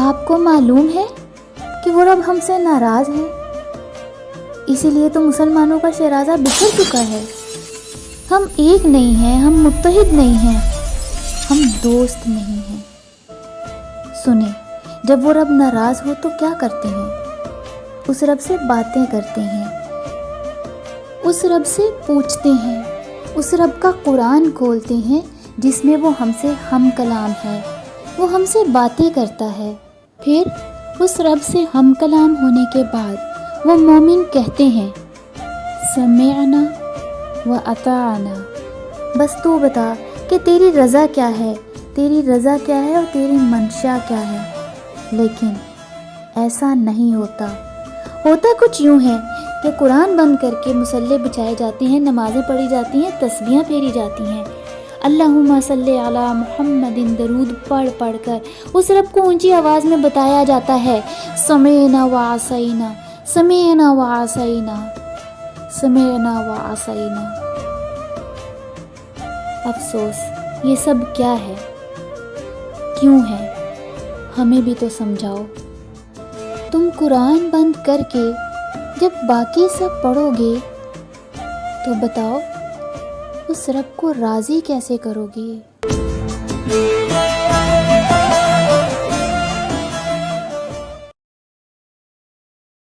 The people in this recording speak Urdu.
آپ کو معلوم ہے کہ وہ رب ہم سے ناراض ہے، اسی لیے تو مسلمانوں کا شیرازہ بکھر چکا ہے۔ ہم ایک نہیں ہیں، ہم متحد نہیں ہیں، ہم دوست نہیں ہیں۔ سنیں، جب وہ رب ناراض ہو تو کیا کرتے ہیں؟ اس رب سے باتیں کرتے ہیں، اس رب سے پوچھتے ہیں، اس رب کا قرآن کھولتے ہیں جس میں وہ ہم سے ہم کلام ہے، وہ ہم سے باتیں کرتا ہے۔ پھر اس رب سے ہم کلام ہونے کے بعد وہ مومن کہتے ہیں سمعنا و اطعنا۔ بس تو بتا کہ تیری رضا کیا ہے، تیری رضا کیا ہے اور تیری منشا کیا ہے۔ لیکن ایسا نہیں ہوتا۔ ہوتا کچھ یوں ہے کہ قرآن بند کر کے مصلے بچھائے جاتے ہیں، نمازیں پڑھی جاتی ہیں، تسبیحاں پھیری جاتی ہیں، اللہم صلی علی محمد درود پڑھ پڑھ کر اس رب کو اونچی آواز میں بتایا جاتا ہے سمعنا و عصینا، سمعنا و عصینا، سمعنا و عصینا۔ افسوس، یہ سب کیا ہے، کیوں ہے؟ ہمیں بھی تو سمجھاؤ۔ تم قرآن بند کر کے جب باقی سب پڑھو گے تو بتاؤ اس رب کو راضی کیسے کرو گے؟